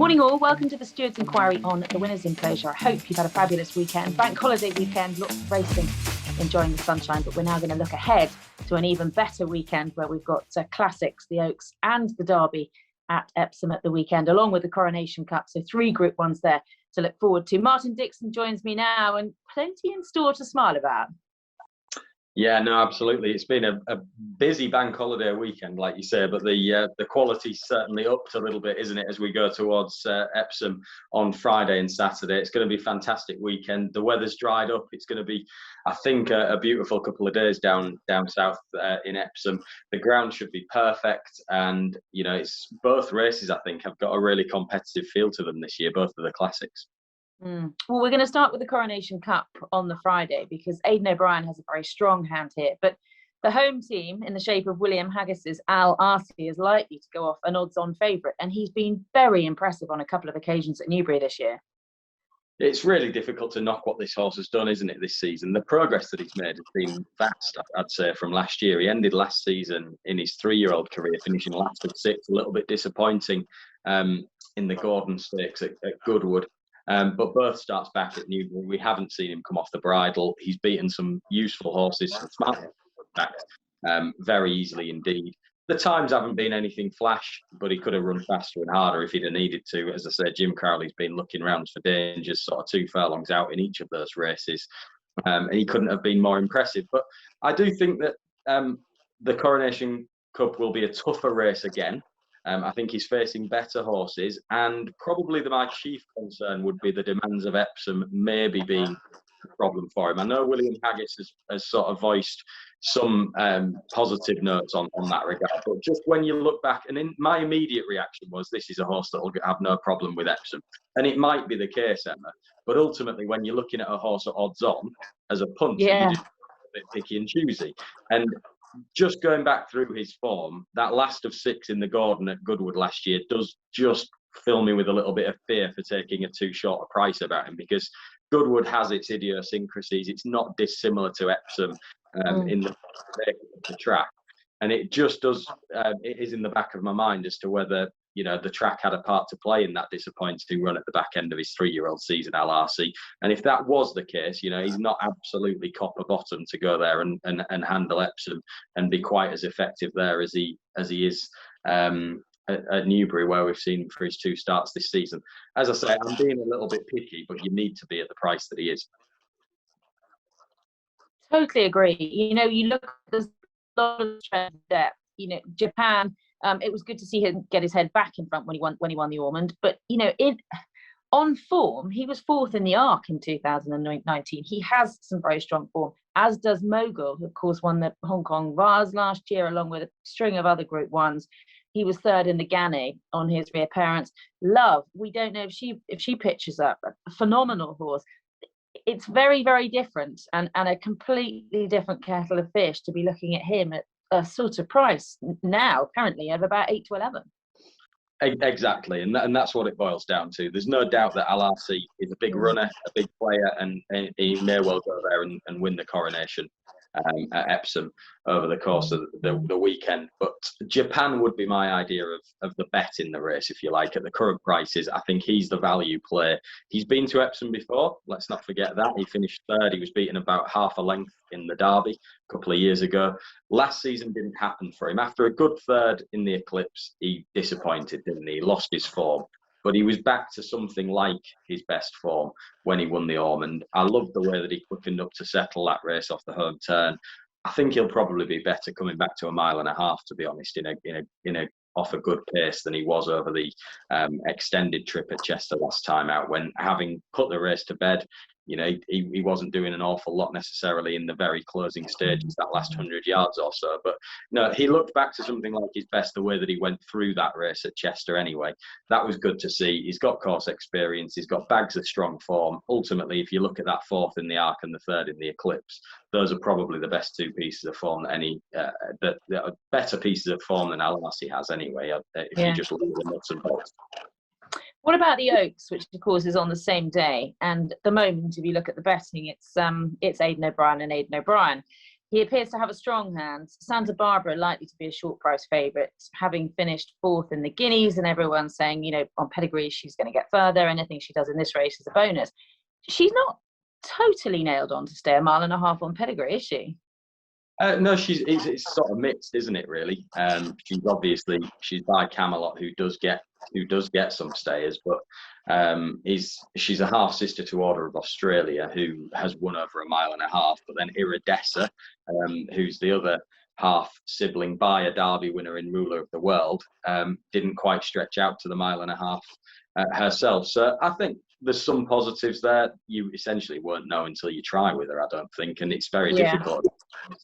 Morning all, welcome to the Stewards Enquiry on the Winners' Enclosure. I hope you've had a fabulous weekend. Bank holiday weekend, lots of racing, enjoying the sunshine, but we're now going to look ahead to an even better weekend where we've got classics, the Oaks and the Derby at Epsom at the weekend, along with the Coronation Cup. So 3 Group 1s there to look forward to. Martin Dixon joins me now and plenty in store to smile about. Yeah, no, absolutely. It's been a busy bank holiday weekend, like you say, but the quality's certainly upped a little bit, isn't it, as we go towards Epsom on Friday and Saturday. It's going to be a fantastic weekend. The weather's dried up. It's going to be, I think, a beautiful couple of days down south in Epsom. The ground should be perfect, and it's both races, I think, have got a really competitive feel to them this year, both of the classics. Well, we're going to start with the Coronation Cup on the Friday because Aidan O'Brien has a very strong hand here. But the home team, in the shape of William Haggis's Al Arcey, is likely to go off an odds-on favourite. And he's been very impressive on a couple of occasions at Newbury this year. It's really difficult to knock what this horse has done, isn't it, this season? The progress that he's made has been vast, I'd say, from last year. He ended last season in his 3-year-old career, finishing last of 6, a little bit disappointing in the Gordon Stakes at Goodwood. But both starts back at Newbury. We haven't seen him come off the bridle. He's beaten some useful horses, some smart horses, very easily indeed. The times haven't been anything flash, but he could have run faster and harder if he'd have needed to. As I said, Jim Crowley's been looking round for dangers sort of 2 furlongs out in each of those races. And he couldn't have been more impressive. But I do think that the Coronation Cup will be a tougher race again. I think he's facing better horses, and probably my chief concern would be the demands of Epsom maybe being a problem for him. I know William Haggis has sort of voiced some positive notes on that regard, but just when you look back, and my immediate reaction was this is a horse that will have no problem with Epsom, and it might be the case, Emma, but ultimately when you're looking at a horse at odds on as a punter, you're just a bit picky and choosy. And just going back through his form, that last of 6 in the Gordon at Goodwood last year does just fill me with a little bit of fear for taking a too short a price about him, because Goodwood has its idiosyncrasies. It's not dissimilar to Epsom in the track, and it just does. It is in the back of my mind as to whether the track had a part to play in that disappointing run at the back end of his 3-year-old season, Al Arcey. And if that was the case, he's not absolutely copper bottom to go there and handle Epsom and be quite as effective there as he is at Newbury, where we've seen him for his 2 starts this season. As I say, I'm being a little bit picky, but you need to be at the price that he is. Totally agree. You look at there's a lot of strength there. Japan. It was good to see him get his head back in front when he won the Ormond. But on form, he was 4th in the Arc in 2019. He has some very strong form, as does Mogul, who of course won the Hong Kong Vase last year, along with a string of other Group 1s. He was 3rd in the Gannet on his reappearance. Love, we don't know if she pitches up. A phenomenal horse. It's very, very different and a completely different kettle of fish to be looking at him at a sort of price now, currently, of about 8 to 11. Exactly, and that's what it boils down to. There's no doubt that Al Arcey is a big runner, a big player, and he may well go there and win the Coronation at Epsom over the course of the weekend. But Japan would be my idea of the bet in the race, if you like. At the current prices, I think he's the value play. He's been to Epsom before, let's not forget that. He finished 3rd. He was beaten about half a length in the Derby a couple of years ago. Last season didn't happen for him. After a good 3rd in the Eclipse, he disappointed, didn't he? He lost his form. But he was back to something like his best form when he won the Ormond. I loved the way that he quickened up to settle that race off the home turn. I think he'll probably be better coming back to 1.5 miles, to be honest, in a off a good pace than he was over the extended trip at Chester last time out, when, having put the race to bed, he wasn't doing an awful lot necessarily in the very closing stages, that last 100 yards or so. But no, he looked back to something like his best, the way that he went through that race at Chester anyway. That was good to see. He's got course experience. He's got bags of strong form. Ultimately, if you look at that 4th in the Arc and the 3rd in the Eclipse, those are probably the best 2 pieces of form that are better pieces of form than Al Arcey has anyway, if you just look at the nuts and bolts. What about the Oaks, which of course is on the same day? And at the moment, if you look at the betting, it's Aidan O'Brien and Aidan O'Brien. He appears to have a strong hand. Santa Barbara likely to be a short price favourite, having finished 4th in the Guineas, and everyone's saying, you know, on pedigree she's going to get further. Anything she does in this race is a bonus. She's not totally nailed on to stay a mile and a half on pedigree, is she? No, it's sort of mixed, isn't it? Really, she's by Camelot, who does get some stayers, but she's a half sister to Order of Australia, who has won over a mile and a half. But then Iridessa, who's the other half sibling by a Derby winner in Ruler of the World, didn't quite stretch out to the mile and a half herself. So I think there's some positives there. You essentially won't know until you try with her, I don't think, and it's very difficult.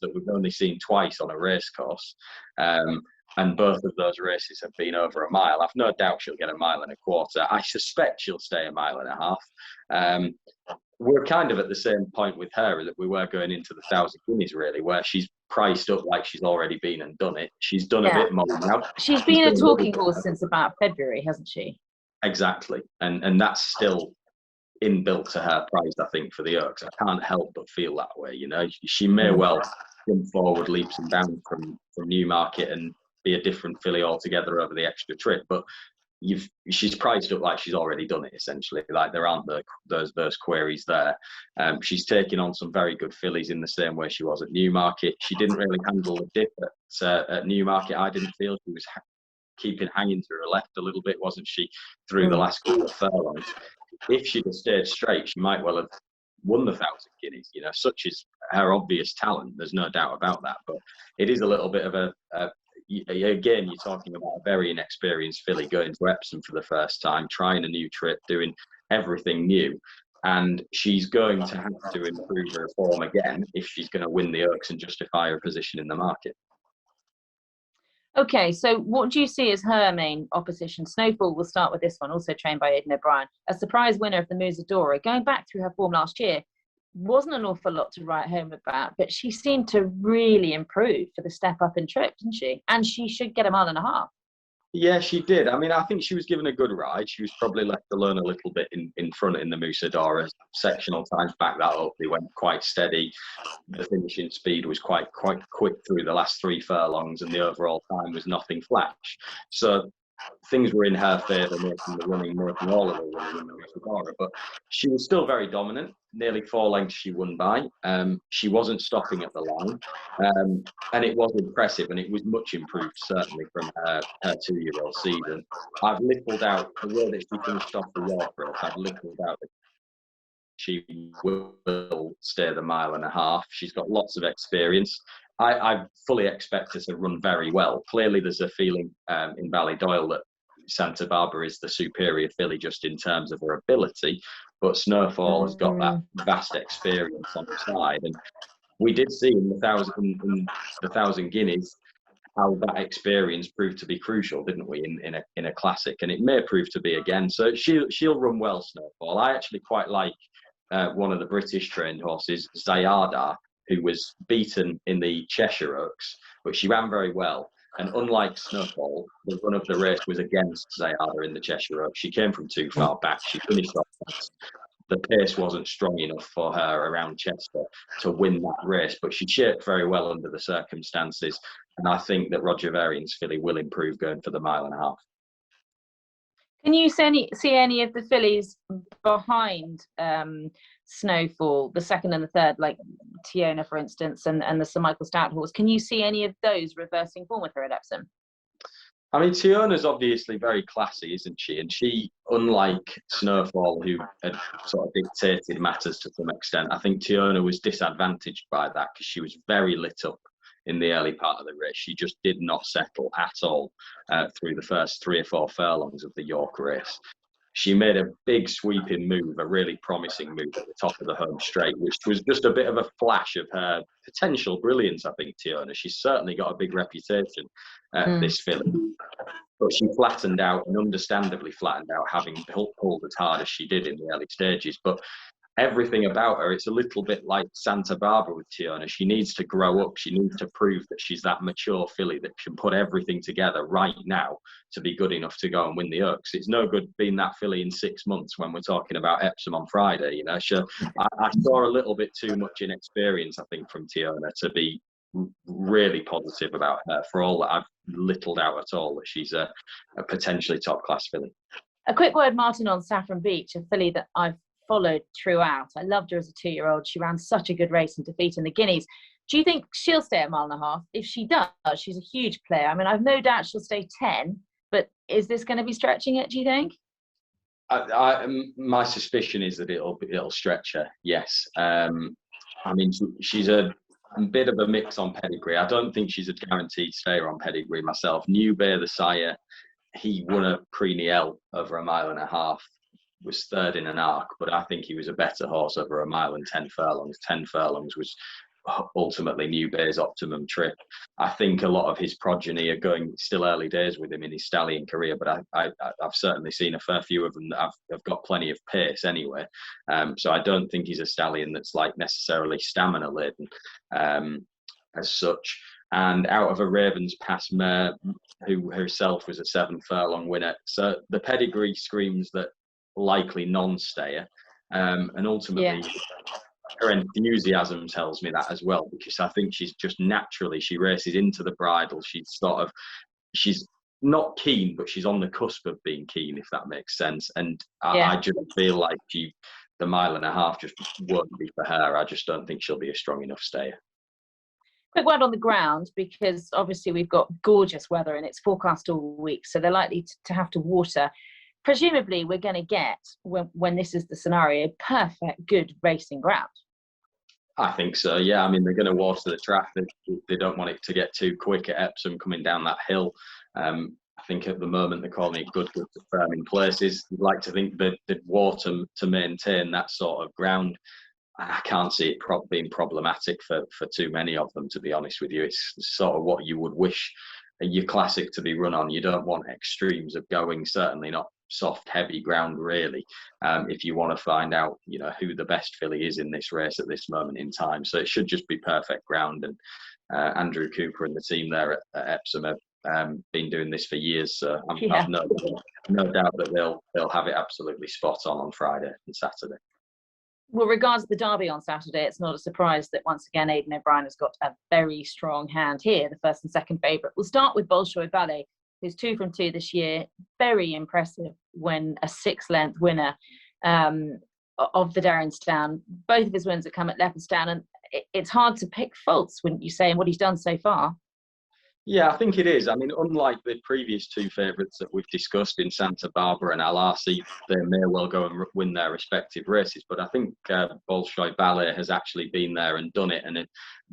That we've only seen twice on a race course, and both of those races have been over a mile. I've no doubt she'll get a mile and a quarter. I suspect she'll stay a mile and a half. We're kind of at the same point with her that we were going into the 1,000 Guineas, really, where she's priced up like she's already been and done it. She's done a bit more now. She's been a talking horse since about February, hasn't she? Exactly, and that's still inbuilt to her price, I think, for the Oaks. I can't help but feel that way. You know, she may well jump forward leaps and bounds from Newmarket and be a different filly altogether over the extra trip, but she's priced up like she's already done it, essentially. Like there aren't those queries there. She's taking on some very good fillies in the same way she was at Newmarket. She didn't really handle the dip at Newmarket. I didn't feel she was keeping hanging to her left a little bit, wasn't she, through the last couple of furlongs? If she'd have stayed straight, she might well have won the 1,000 Guineas. You know, such is her obvious talent. There's no doubt about that. But it is a little bit of again, you're talking about a very inexperienced filly going to Epsom for the first time, trying a new trip, doing everything new. And she's going to have to improve her form again if she's going to win the Oaks and justify her position in the market. Okay, so what do you see as her main opposition? Snowfall, we'll start with this one, also trained by Aidan O'Brien. A surprise winner of the Musadora. Going back through her form last year, wasn't an awful lot to write home about, but she seemed to really improve for the step up in trip, didn't she? And she should get a mile and a half. Yeah, she did. I mean, I think she was given a good ride. She was probably left alone a little bit in front in the Musadora. Sectional times back that up, they went quite steady. The finishing speed was quite quick through the last 3 furlongs, and the overall time was nothing flash. So things were in her favour, making all of the running in the Musadora. But she was still very dominant. Nearly 4 lengths she won by. She wasn't stopping at the line. And it was impressive, and it was much improved, certainly, from her 2-year-old season. I've little doubt, the way that she finished off the York race, I've little doubt that she will stay the mile and a half. She's got lots of experience. I fully expect her to run very well. Clearly, there's a feeling in Ballydoyle that Santa Barbara is the superior filly just in terms of her ability, but Snowfall has got that vast experience on her side. And we did see in the 1,000 Guineas how that experience proved to be crucial, didn't we, in a classic? And it may prove to be again. So she'll run well, Snowfall. I actually quite like one of the British trained horses, Zayada, who was beaten in the Cheshire Oaks, but she ran very well. And unlike Snowfall, the run of the race was against Zayada in the Cheshire Oaks. She came from too far back. She finished off fast. The pace wasn't strong enough for her around Chester to win that race, but she shaped very well under the circumstances. And I think that Roger Varian's filly will improve going for the mile and a half. Can you see any of the fillies behind Snowfall, the second and the third, like Tiona, for instance, and the Sir Michael Stout horse? Can you see any of those reversing form with her at Epsom? I mean, Tiona's obviously very classy, isn't she? And she, unlike Snowfall, who had sort of dictated matters to some extent, I think Tiona was disadvantaged by that because she was very lit up in the early part of the race. She just did not settle at all through the first 3 or 4 furlongs of the York race. She made a big sweeping move, a really promising move at the top of the home straight, which was just a bit of a flash of her potential brilliance, I think, Tiona. She's certainly got a big reputation, this filly. But she flattened out, and understandably flattened out, having pulled as hard as she did in the early stages. But everything about her, it's a little bit like Santa Barbara with Tiona. She needs to grow up. She needs to prove that she's that mature filly that can put everything together right now to be good enough to go and win the Oaks. It's no good being that filly in 6 months when we're talking about Epsom on Friday. You know, I saw a little bit too much inexperience, I think, from Tiona to be really positive about her. For all that, I've little doubt at all that she's a potentially top class filly. A quick word, Martin, on Saffron Beach, a filly that I've followed throughout. I loved her as a 2-year-old. She ran such a good race in defeating the Guineas. Do you think she'll stay at 1.5 miles? If she does, she's a huge player. I mean, I've no doubt she'll stay 10, but is this going to be stretching it, do you think? My suspicion is that it'll stretch her, yes. I mean, she's a bit of a mix on pedigree. I don't think she's a guaranteed stayer on pedigree myself. New Bear, the sire, he won a Prix Niel over 1.5 miles, was third in an arc, but I think he was a better horse over 1 mile and 10 furlongs. 10 furlongs was ultimately New Bear's optimum trip. I think a lot of his progeny are going, still early days with him in his stallion career, but I've certainly seen a fair few of them that have got plenty of pace anyway. So I don't think he's a stallion that's like necessarily stamina laden as such. And out of a Ravens Pass mare, who herself was a 7 furlong winner. So the pedigree screams that likely non-stayer, and ultimately her enthusiasm tells me that as well, because I think she's just naturally, she races into the bridle. She's not keen, but she's on the cusp of being keen, if that makes sense. And I just feel like the 1.5 miles just won't be for her. I just don't think she'll be a strong enough stayer. Quick word on the ground, because obviously we've got gorgeous weather and it's forecast all week, so they're likely to have to water. Presumably we're going to get, when this is the scenario, perfect, good racing ground. I think so, yeah. I mean, they're going to water the track. They don't want it to get too quick at Epsom coming down that hill. I think at the moment they're calling it good to firm in places. You'd like to think that they'd water to maintain that sort of ground. I can't see it being problematic for too many of them, to be honest with you. It's sort of what you would wish your classic to be run on. You don't want extremes of going, certainly not soft, heavy ground, really, if you want to find out, you know, who the best filly is in this race at this moment in time. So it should just be perfect ground. And Andrew Cooper and the team there at Epsom have been doing this for years. So I've no doubt that they'll have it absolutely spot on Friday and Saturday. Well, regards to the Derby on Saturday, it's not a surprise that once again Aidan O'Brien has got a very strong hand here, the first and second favourite. We'll start with Bolshoi Ballet, who's 2 from 2 this year. Very impressive when a 6-length winner of the Derrynstown. Both of his wins have come at Leopardstown, and it's hard to pick faults, wouldn't you say, in what he's done so far? Yeah, I think it is. I mean, unlike the previous 2 favourites that we've discussed in Santa Barbara and LRC, they may well go and win their respective races. But I think Bolshoi Ballet has actually been there and done it, and it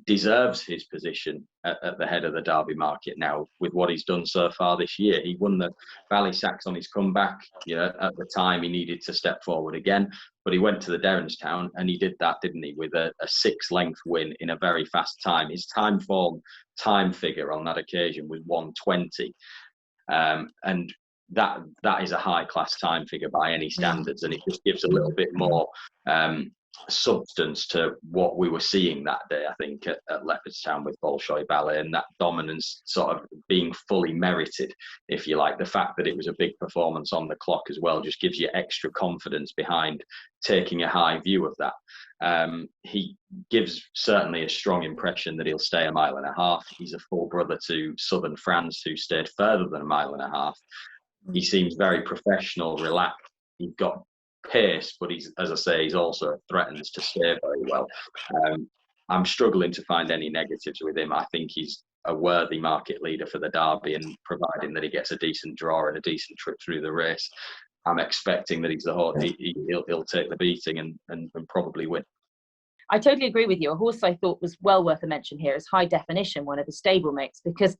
deserves his position at the head of the Derby market now with what he's done so far this year. He won the Ballysacks on his comeback. Yeah, at the time he needed to step forward again, but he went to the Derrynstown and he did that, didn't he, with a 6-length win in a very fast time. His time figure on that occasion was 1:20, and that is a high class time figure by any standards, and it just gives a little bit more substance to what we were seeing that day, I think, at Leopardstown with Bolshoi Ballet, and that dominance sort of being fully merited, if you like. The fact that it was a big performance on the clock as well just gives you extra confidence behind taking a high view of that. He gives certainly a strong impression that he'll stay 1.5 miles. He's a full brother to Southern France, who stayed further than 1.5 miles. He seems very professional, relaxed. He's got pace, but he's, as I say, he's also threatens to stay very well. I'm struggling to find any negatives with him. I think he's a worthy market leader for the Derby, and providing that he gets a decent draw and a decent trip through the race, I'm expecting that he's the horse. He'll take the beating and probably win. I totally agree with you. A horse I thought was well worth a mention here is High Definition, one of the stablemates, because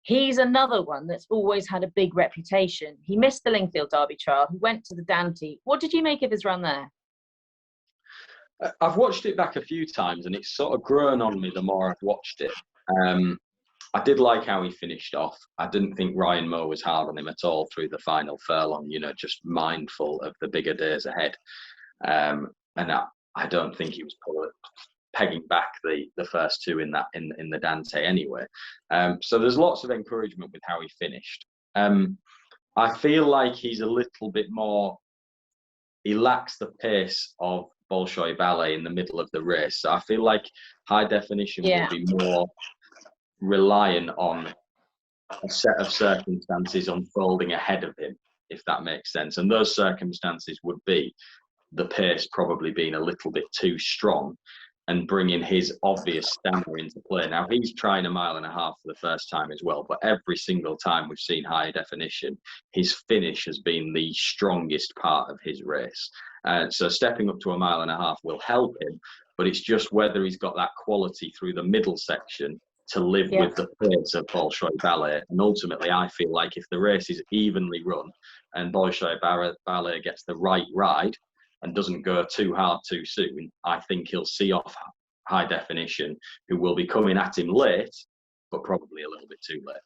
he's another one that's always had a big reputation. He missed the Lingfield Derby trial. He went to the Dante. What did you make of his run there? I've watched it back a few times, and it's sort of grown on me the more I've watched it. I did like how he finished off. I didn't think Ryan Moore was hard on him at all through the final furlong, you know, just mindful of the bigger days ahead. and I don't think he was pegging back the first two in the Dante anyway. So there's lots of encouragement with how he finished. I feel like he's a little bit more. He lacks the pace of Bolshoi Ballet in the middle of the race. So I feel like High Definition will be more reliant on a set of circumstances unfolding ahead of him, if that makes sense. And those circumstances would be the pace probably being a little bit too strong and bringing his obvious stamina into play. Now, he's trying 1.5 miles for the first time as well, but every single time we've seen High Definition, his finish has been the strongest part of his race. So stepping up to 1.5 miles will help him, but it's just whether he's got that quality through the middle section to live with the pace of Bolshoi Ballet. And ultimately, I feel like if the race is evenly run and Bolshoi Ballet gets the right ride and doesn't go too hard too soon, I think he'll see off High Definition, who will be coming at him late, but probably a little bit too late.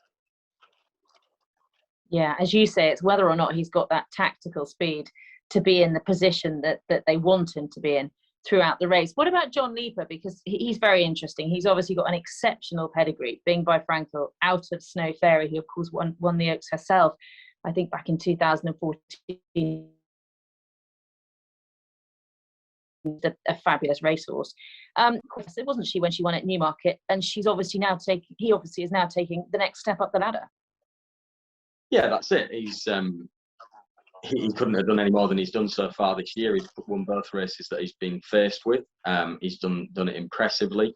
Yeah, as you say, it's whether or not he's got that tactical speed to be in the position that they want him to be in throughout the race. What about John Leaper? Because he's very interesting. He's obviously got an exceptional pedigree, being by Frankel out of Snow Fairy, who of course won the Oaks herself, I think back in 2014. A fabulous racehorse. It wasn't she when she won at Newmarket, and she's obviously now he obviously is now taking the next step up the ladder. Yeah, that's it. He couldn't have done any more than he's done so far this year. He's won both races that he's been faced with. He's done it impressively.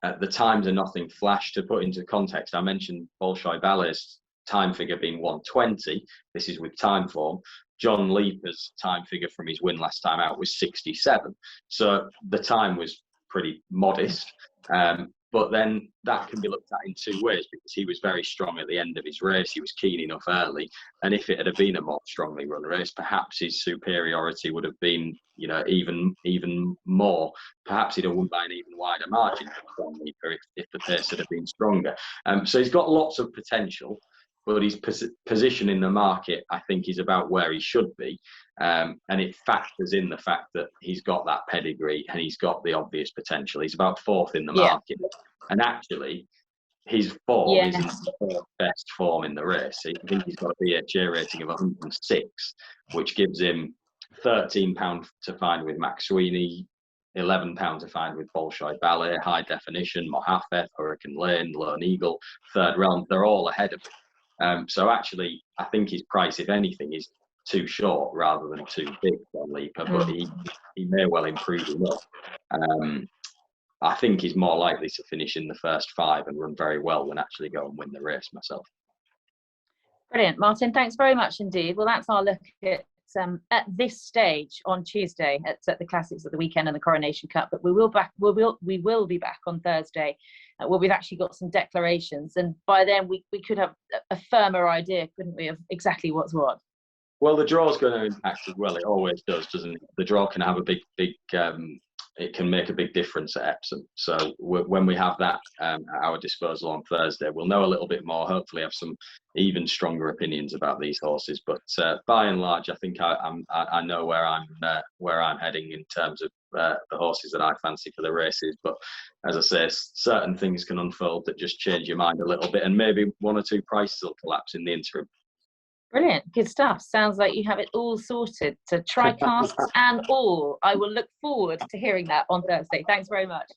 The times are nothing flash. To put into context, I mentioned Bolshoi Ballet's time figure being 1:20. This is with time form. John Leaper's time figure from his win last time out was 67. So the time was pretty modest. But then that can be looked at in two ways, because he was very strong at the end of his race. He was keen enough early. And if it had been a more strongly run race, perhaps his superiority would have been, even more. Perhaps he'd have won by an even wider margin than John Leaper if the pace had been stronger. So he's got lots of potential. But his position in the market, I think, is about where he should be. And it factors in the fact that he's got that pedigree and he's got the obvious potential. He's about 4th in the market. And actually, his form isn't the best form in the race. I think he's got a BHA rating of 106, which gives him £13 to find with McSweeney, £11 to find with Bolshoi Ballet, High Definition, Mohafeth, Hurricane Lane, Lone Eagle, Third Realm. They're all ahead of him. So actually, I think his price, if anything, is too short rather than too big for Leaper, but he may well improve enough. I think he's more likely to finish in the first 5 and run very well than actually go and win the race myself. Brilliant, Martin. Thanks very much indeed. Well, that's our look at this stage on Tuesday at the Classics at the weekend and the Coronation Cup. But we will be back on Thursday. Where we've actually got some declarations, and by then we could have a firmer idea, couldn't we, of exactly what's what. Well, the draw's going to impact as well. It always does, doesn't it? The draw can have a big it can make a big difference at Epsom. So when we have that at our disposal on Thursday, we'll know a little bit more. Hopefully, have some even stronger opinions about these horses. But by and large, I think I know where I'm heading in terms of the horses that I fancy for the races. But as I say, certain things can unfold that just change your mind a little bit, and maybe 1 or 2 prices will collapse in the interim. Brilliant, good stuff. Sounds like you have it all sorted. So tri-casts and all. I will look forward to hearing that on Thursday. Thanks very much.